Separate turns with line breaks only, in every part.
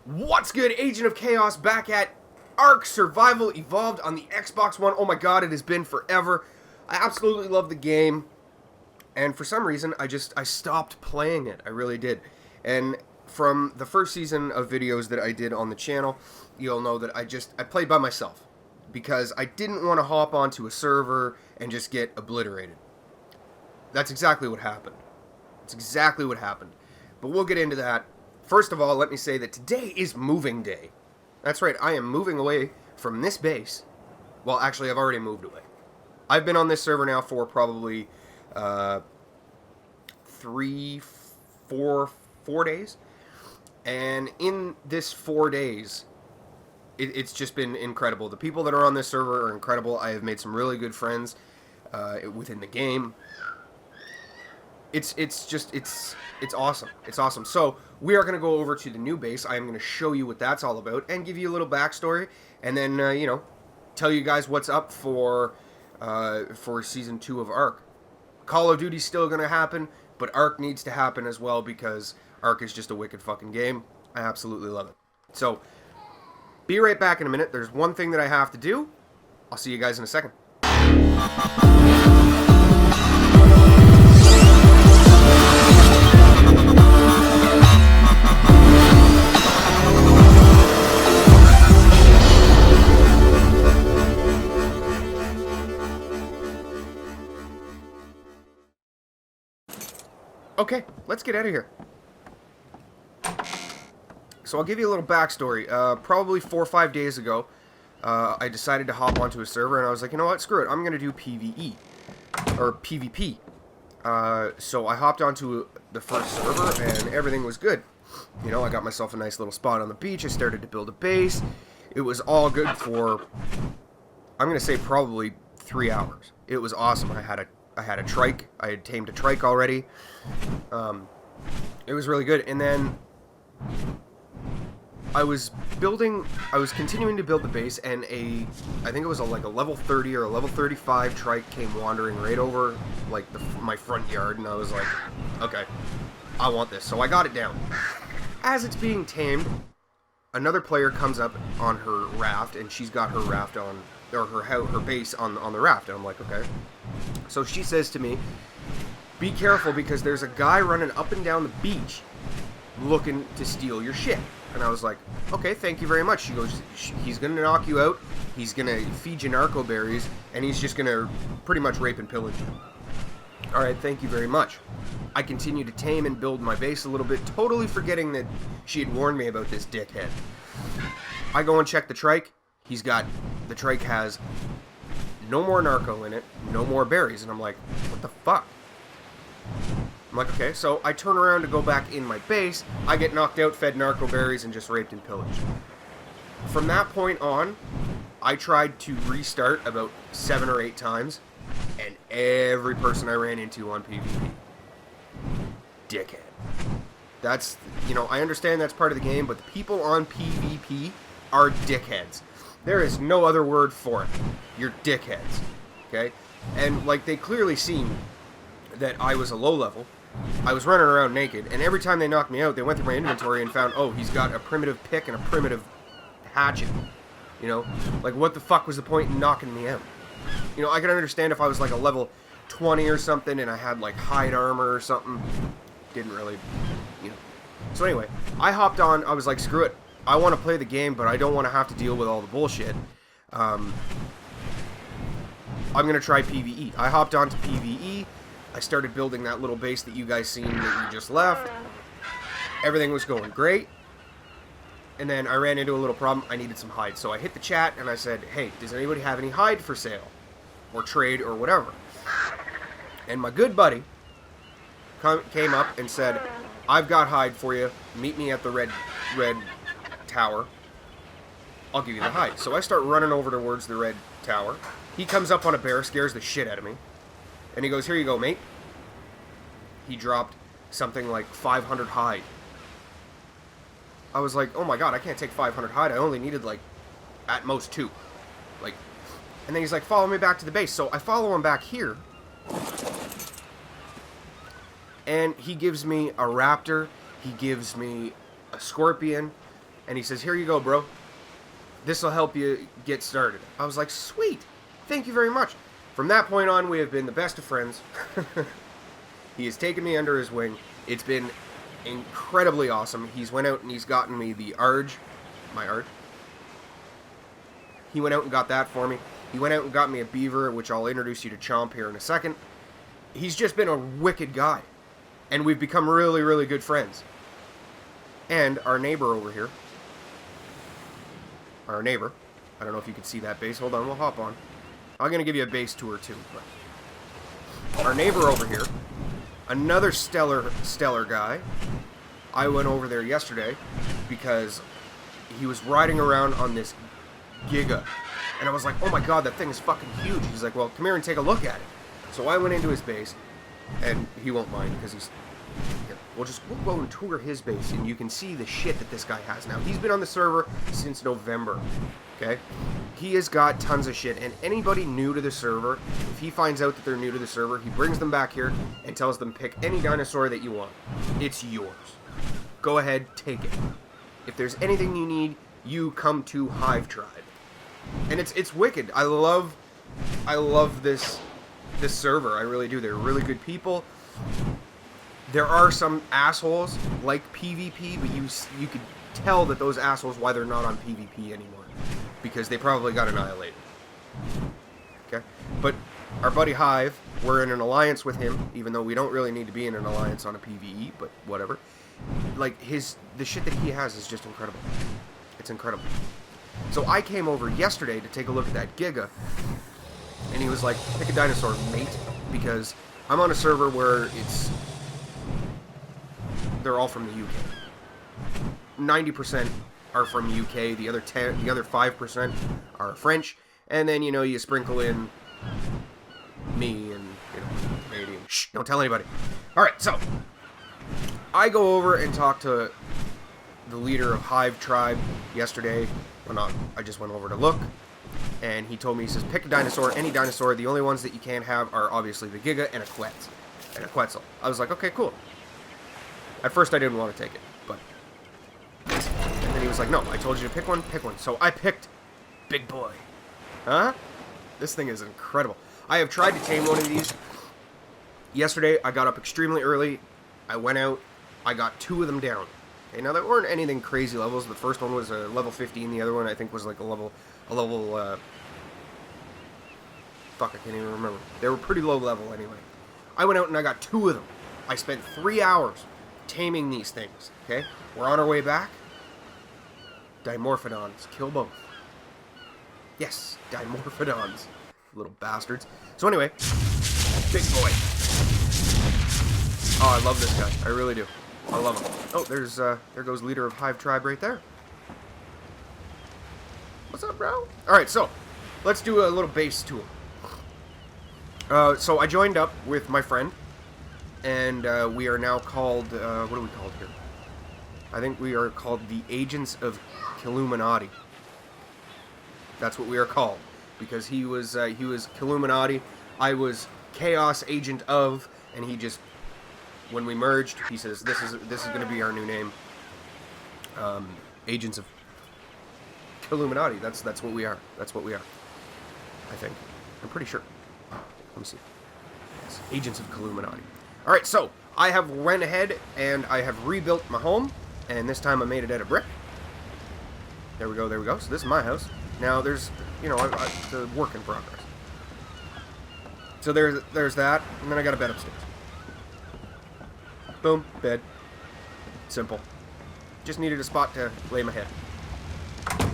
What's good? Agent of Chaos back at ARK Survival Evolved on the Xbox One. Oh my god, it has been forever. I absolutely love the game. And for some reason, I stopped playing it. I really did. And from the first season of videos that I did on the channel, you'll know that I played by myself. Because I didn't want to hop onto a server and just get obliterated. That's exactly what happened. That's exactly what happened. But we'll get into that. First of all, let me say that today is moving day. That's right, I am moving away from this base. Well, actually, I've already moved away. I've been on this server now for probably 4 days. And in this 4 days, it's just been incredible. The people that are on this server are incredible. I have made some really good friends within the game. It's awesome. It's awesome. So we are going to go over to the new base. I am going to show you what that's all about and give you a little backstory, and then tell you guys what's up for season 2 of ARK. Call of Duty's still going to happen, but ARK needs to happen as well because ARK is just a wicked fucking game. I absolutely love it. So be right back in a minute. There's one thing that I have to do. I'll see you guys in a second. Okay, let's get out of here. So I'll give you a little backstory. Probably 4 or 5 days ago, I decided to hop onto a server, and I was like, you know what, screw it, I'm going to do PvE, or PvP. So I hopped onto the first server, and everything was good. You know, I got myself a nice little spot on the beach, I started to build a base. It was all good for, I'm going to say probably 3 hours. It was awesome. I had a trike. I had tamed a trike already. It was really good. And then I was continuing to build the base, and I think it was like a level 30 or a level 35 trike came wandering right over like my front yard, and I was like, okay, I want this. So I got it down. As it's being tamed, another player comes up on her raft, and she's got her raft on, or her base on the raft, and I'm like, okay. So she says to me, be careful because there's a guy running up and down the beach looking to steal your shit. And I was like, okay, thank you very much. She goes, he's going to knock you out, he's going to feed you narco berries, and he's just going to pretty much rape and pillage you. Alright, thank you very much. I continue to tame and build my base a little bit, totally forgetting that she had warned me about this dickhead. I go and check the trike. The trike has no more narco in it, no more berries, and I'm like, what the fuck? I'm like, okay, so I turn around to go back in my base, I get knocked out, fed narco berries, and just raped and pillaged. From that point on, I tried to restart about 7 or 8 times, and every person I ran into on PvP, dickhead. That's, I understand that's part of the game, but the people on PvP are dickheads. There is no other word for it. You're dickheads, okay? And, like, they clearly seen that I was a low level. I was running around naked, and every time they knocked me out, they went through my inventory and found, oh, he's got a primitive pick and a primitive hatchet. Like, what the fuck was the point in knocking me out? I could understand if I was, like, a level 20 or something, and I had, like, hide armor or something. Didn't really, So anyway, I hopped on, I was like, screw it. I want to play the game, but I don't want to have to deal with all the bullshit. I'm going to try PvE. I hopped onto PvE. I started building that little base that you guys seen that you just left. Everything was going great. And then I ran into a little problem. I needed some hide. So I hit the chat and I said, hey, does anybody have any hide for sale? Or trade or whatever. And my good buddy came up and said, I've got hide for you. Meet me at the red tower. I'll give you the hide. So I start running over towards the red tower. He comes up on a bear, scares the shit out of me. And he goes, here you go, mate. He dropped something like 500 hide. I was like, oh my god, I can't take 500 hide. I only needed, like, at most 2. Like, and then he's like, follow me back to the base. So I follow him back here. And he gives me a raptor. He gives me a scorpion. And he says, here you go, bro. This will help you get started. I was like, sweet. Thank you very much. From that point on, we have been the best of friends. He has taken me under his wing. It's been incredibly awesome. He's went out and he's gotten me the Arge. My Arge. He went out and got that for me. He went out and got me a beaver, which I'll introduce you to Chomp here in a second. He's just been a wicked guy. And we've become really, really good friends. And our neighbor over here. Our neighbor. I don't know if you can see that base. Hold on, we'll hop on. I'm going to give you a base tour too. But our neighbor over here. Another stellar guy. I went over there yesterday because he was riding around on this Giga. And I was like, oh my god, that thing is fucking huge. He's like, well, come here and take a look at it. So I went into his base. And he won't mind because he's... Yeah, we'll go and tour his base, and you can see the shit that this guy has now. He's been on the server since November, okay? He has got tons of shit, and anybody new to the server, if he finds out that they're new to the server, he brings them back here and tells them, pick any dinosaur that you want. It's yours. Go ahead, take it. If there's anything you need, you come to Hive Tribe. And it's wicked. I love this server. I really do. They're really good people. There are some assholes like PvP, but you could tell that those assholes why they're not on PvP anymore, because they probably got annihilated. Okay, but our buddy Hive, we're in an alliance with him, even though we don't really need to be in an alliance on a PvE, but whatever. Like the shit that he has is just incredible. It's incredible. So I came over yesterday to take a look at that Giga. And he was like, pick a dinosaur, mate, because I'm on a server where they're all from the UK. 90% are from UK, the other 5% are French, and then, you know, you sprinkle in me and, you know, Canadian. Shh, don't tell anybody. Alright, so, I go over and talk to the leader of Hive Tribe yesterday. Well, not, I just went over to look. And he told me, he says, pick a dinosaur, any dinosaur. The only ones that you can't have are obviously the Giga and a Quetzal. I was like, okay, cool. At first I didn't want to take it, but... And then he was like, no, I told you to pick one, pick one. So I picked Big Boy. Huh? This thing is incredible. I have tried to tame one of these. Yesterday, I got up extremely early. I went out. I got 2 of them down. Okay, now, there weren't anything crazy levels. The first one was a level 15. The other one, I think, was like a level... Fuck, I can't even remember. They were pretty low level anyway. I went out and I got 2 of them. I spent 3 hours taming these things, okay? We're on our way back. Dimorphodons. Kill both. Yes, Dimorphodons. Little bastards. So anyway, Big Boy. Oh, I love this guy. I really do. I love him. Oh, there goes leader of Hive Tribe right there. What's up, bro? Alright, so, let's do a little base tour. So I joined up with my friend, and we are now called, what are we called here? I think we are called the Agents of Illuminati. That's what we are called, because he was Illuminati, I was Chaos Agent of, and he just, when we merged, he says, this is going to be our new name, Agents of Illuminati. That's what we are. That's what we are. I think. I'm pretty sure. Let me see. Yes, Agents of Illuminati. Alright, so, I have went ahead and I have rebuilt my home, and this time I made it out of brick. There we go, there we go. So this is my house. Now, there's, you know, it's a work in progress. So there's that, and then I got a bed upstairs. Boom, bed. Simple. Just needed a spot to lay my head.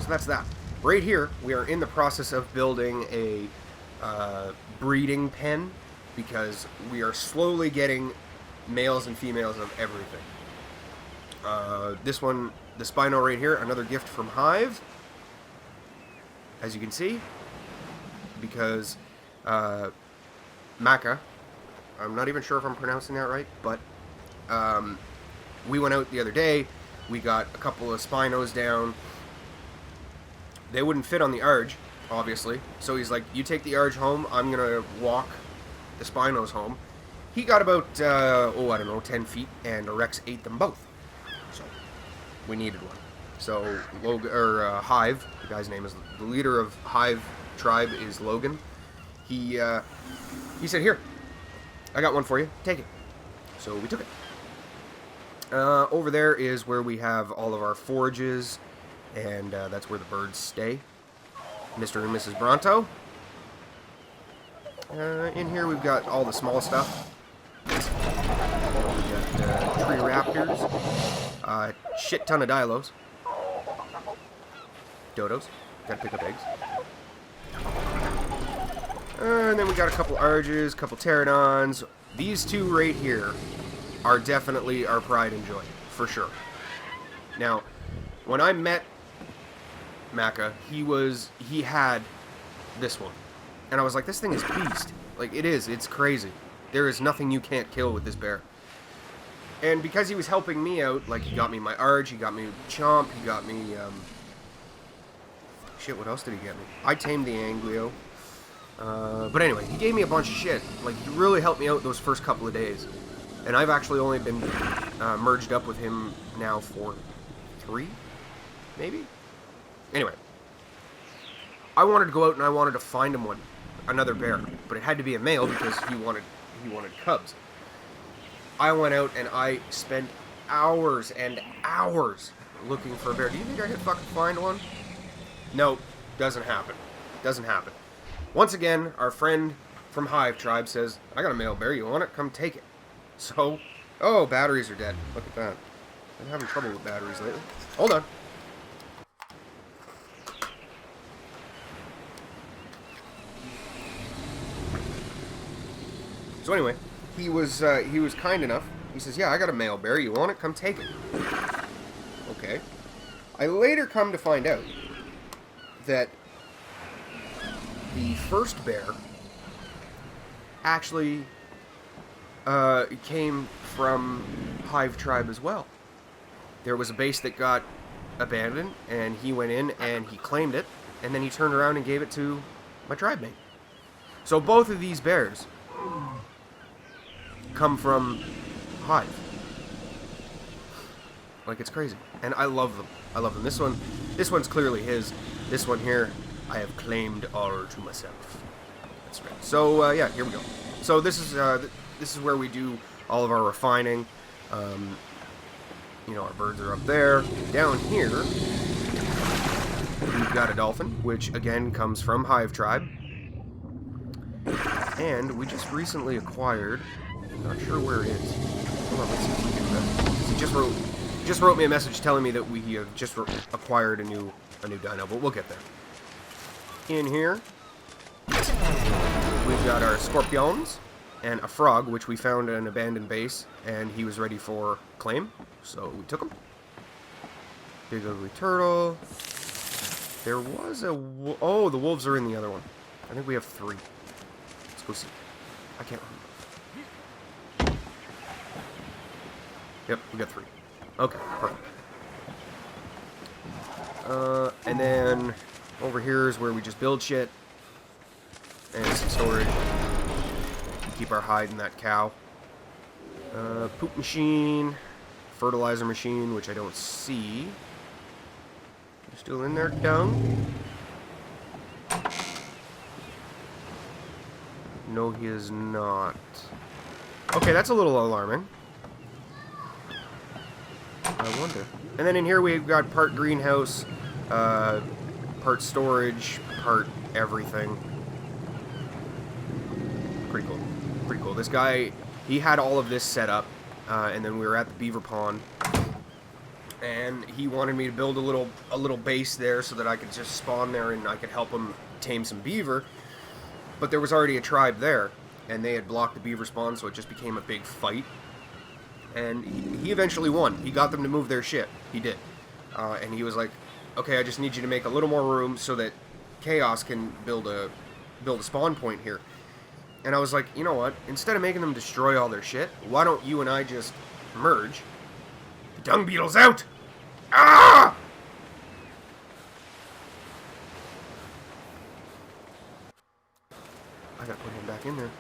So that's that. Right here, we are in the process of building a breeding pen, because we are slowly getting males and females of everything. This one, the Spino right here, another gift from Hive, as you can see, because Maca, I'm not even sure if I'm pronouncing that right, but we went out the other day, we got a couple of Spinos down. They wouldn't fit on the Arge, obviously, so he's like, you take the Arge home, I'm gonna walk the Spinos home. He got about, I don't know, 10 feet, and Rex ate them both. So, we needed one. So Hive, the guy's name is the leader of Hive tribe is Logan. He said, "Here, I got one for you. Take it." So we took it. Over there is where we have all of our forages, and that's where the birds stay. Mr. and Mrs. Bronto. In here we've got all the small stuff. We got tree raptors, shit ton of dilos, dodos. Gotta pick up eggs. And then we got a couple arges, couple pterodons. These two right here are definitely our pride and joy, for sure. Now, when I met Macca, he had this one. And I was like, this thing is beast. Like, it is. It's crazy. There is nothing you can't kill with this bear. And because he was helping me out, like, he got me my arge, he got me chomp, he got me, shit, what else did he get me? I tamed the anglio. But anyway, he gave me a bunch of shit. Like, he really helped me out those first couple of days. And I've actually only been merged up with him now for 3, maybe? Anyway. I wanted to go out and I wanted to find him another bear. But it had to be a male because he wanted cubs. I went out and I spent hours and hours looking for a bear. Do you think I could fucking find one? No, doesn't happen. Doesn't happen. Once again, our friend from Hive Tribe says, I got a male bear, you want it? Come take it. So, oh, batteries are dead. Look at that. I'm having trouble with batteries lately. Hold on. So anyway, he was kind enough. He says, yeah, I got a male bear, you want it? Come take it. Okay. I later come to find out that the first bear actually came from Hive Tribe as well. There was a base that got abandoned, and he went in and he claimed it, and then he turned around and gave it to my tribe mate. So both of these bears come from Hive. Like, it's crazy. And I love them. I love them. This one's clearly his. This one here, I have claimed all to myself. That's right. So, yeah, here we go. So this is where we do all of our refining. You know, our birds are up there. Down here, we've got a dolphin, which, again, comes from Hive Tribe. And we just recently acquired... Not sure where it is. Hold on, let's see if we can... He just wrote me a message telling me that we have just acquired a new dino, but we'll get there. In here, we've got our scorpions and a frog, which we found at an abandoned base, and he was ready for claim, so we took him. Big ugly turtle. There was a... Oh, the wolves are in the other one. I think we have 3. Let's go see. I can't remember. Yep, we got 3. Okay, perfect. And then over here is where we just build shit. And some storage. Keep our hide in that cow. Poop machine. Fertilizer machine, which I don't see. You still in there, dung? No, he is not. Okay, that's a little alarming. I wonder. And then in here we've got part greenhouse, part storage, part everything. Pretty cool. Pretty cool. This guy, he had all of this set up, and then we were at the beaver pond, and he wanted me to build a little base there so that I could just spawn there and I could help him tame some beaver. But there was already a tribe there, and they had blocked the beaver spawn, so it just became a big fight. And he eventually won. He got them to move their shit. He did. And he was like, okay, I just need you to make a little more room so that Chaos can build a spawn point here. And I was like, you know what? Instead of making them destroy all their shit, why don't you and I just merge? The dung beetle's out! Ah! I gotta put him back in there.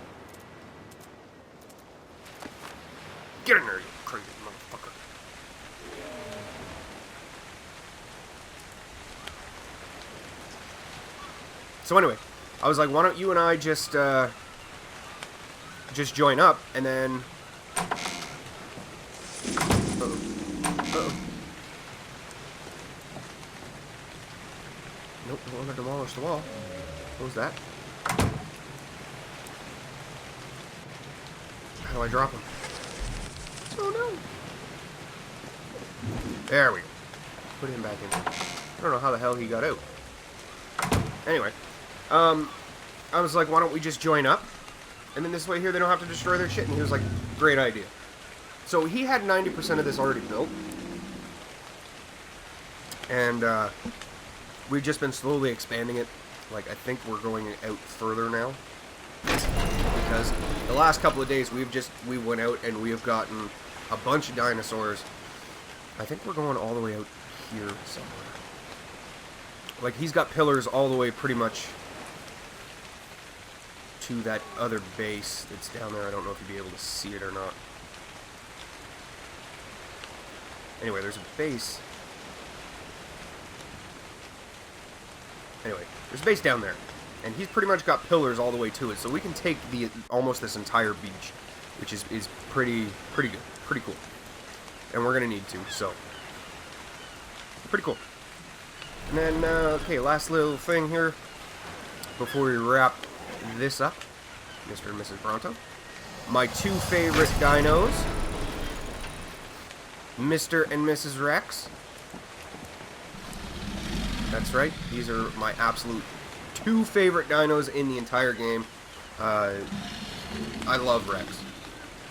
Get in there, you crazy motherfucker. So anyway, I was like, why don't you and I just join up, and then... Nope, don't want to demolish the wall. What was that? How do I drop him? Oh no! There we go. Put him back in. I don't know how the hell he got out. Anyway, I was like, why don't we just join up? And then this way here, they don't have to destroy their shit. And he was like, great idea. So he had 90% of this already built. And we've just been slowly expanding it. Like, I think we're going out further now. Because the last couple of days, we went out and we have gotten a bunch of dinosaurs. I think we're going all the way out here somewhere. Like, he's got pillars all the way pretty much to that other base that's down there. I don't know if you'll be able to see it or not. Anyway, there's a base. Anyway, there's a base down there. And he's pretty much got pillars all the way to it. So we can take almost this entire beach, which is pretty good. Pretty cool. And we're going to need to, so. Pretty cool. And then, okay, last little thing here before we wrap this up, Mr. and Mrs. Bronto. My two favorite dinos, Mr. and Mrs. Rex. That's right, these are my absolute two favorite dinos in the entire game. I love Rex.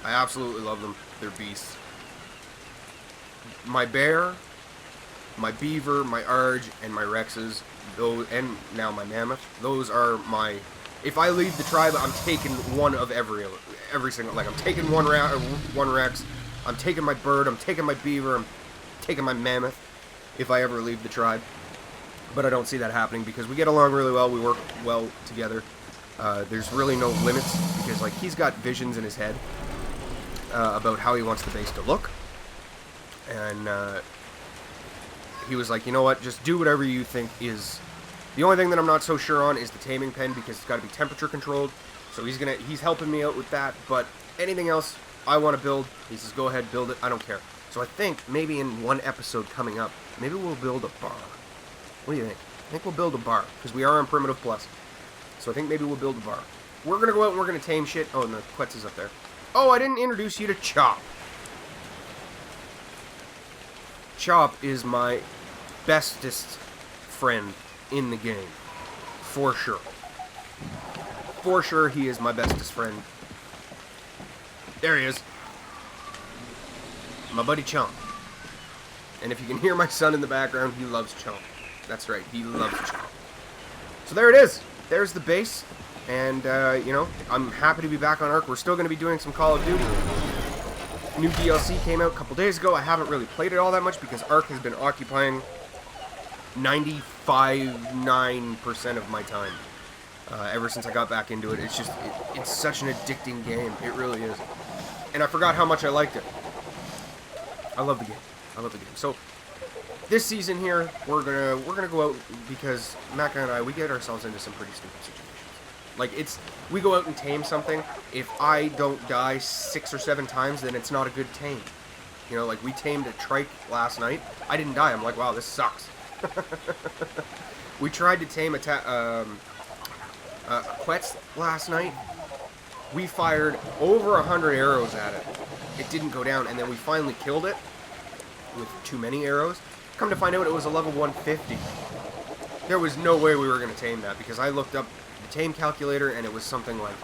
I absolutely love them. They're beasts. My bear, my beaver, my arge, and my rexes, those, and now my mammoth. Those are my. If I leave the tribe, I'm taking one of every single. Like I'm taking one rex. I'm taking my bird. I'm taking my beaver. I'm taking my mammoth. If I ever leave the tribe, but I don't see that happening because we get along really well. We work well together. There's really no limits because like he's got visions in his head about how he wants the base to look, and he was like, you know what, just do whatever you think is. The only thing that I'm not so sure on is the taming pen because it's got to be temperature controlled. So he's helping me out with that. But anything else I want to build, he says go ahead, build it. I don't care. So I think maybe in one episode coming up, maybe we'll build a bar. What do you think? I think we'll build a bar because we are on Primitive Plus. So I think maybe we'll build a bar. We're gonna go out and we're gonna tame shit. Oh, and the Quetz is up there. Oh, I didn't introduce you to Chop. Chop is my bestest friend in the game. For sure. For sure, he is my bestest friend. There he is. My buddy Chomp. And if you can hear my son in the background, he loves Chomp. That's right, he loves Chomp. So there it is. There's the base. And, you know, I'm happy to be back on ARK. We're still going to be doing some Call of Duty. New DLC came out a couple days ago. I haven't really played it all that much because ARK has been occupying 9% of my time ever since I got back into it. It's just, it's such an addicting game. It really is. And I forgot how much I liked it. I love the game. I love the game. So this season here, we're gonna go out because Macca and I, we get ourselves into some pretty stupid situations. Like we go out and tame something. If I don't die 6 or 7 times, then it's not a good tame. You know, like we tamed a trike last night. I didn't die. I'm like, wow, this sucks. We tried to tame a Quetz last night. We fired over 100 arrows at it. It didn't go down, and then we finally killed it with too many arrows. Come to find out, it was a level 150. There was no way we were going to tame that because I looked up the tame calculator, and it was something like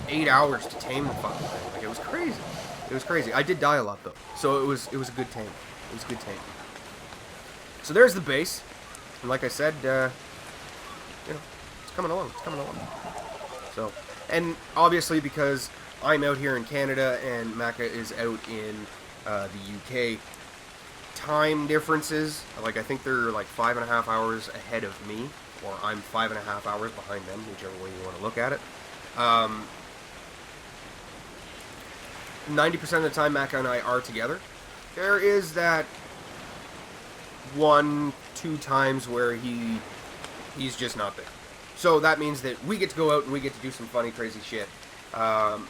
8 hours to tame the fucking thing. Like, it was crazy. It was crazy. I did die a lot though, so it was a good tame. It was a good tame. So there's the base, and like I said, you know, it's coming along. It's coming along. So, and obviously because I'm out here in Canada and Macca is out in the UK, time differences, like I think they're like 5.5 hours ahead of me, or I'm 5.5 hours behind them, whichever way you want to look at it. 90% of the time Macca and I are together. There is that 1-2 times where he's just not there. So that means that we get to go out and we get to do some funny, crazy shit. I'm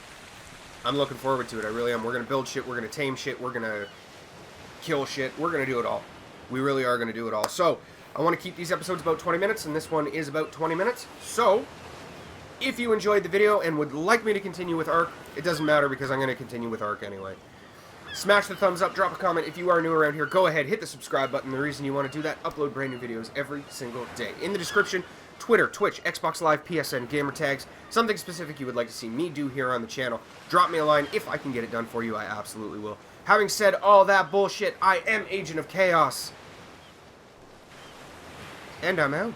looking forward to it. I really am. We're going to build shit. We're going to tame shit. We're going to kill shit. We're going to do it all. We really are going to do it all. So I want to keep these episodes about 20 minutes, and this one is about 20 minutes. So if you enjoyed the video and would like me to continue with ARK, it doesn't matter because I'm going to continue with ARK anyway. Smash the thumbs up, drop a comment. If you are new around here, go ahead, hit the subscribe button. The reason you want to do that, upload brand new videos every single day. In the description, Twitter, Twitch, Xbox Live, PSN, gamer tags, something specific you would like to see me do here on the channel. Drop me a line. If I can get it done for you, I absolutely will. Having said all that bullshit, I am Agent of Chaos. And I'm out.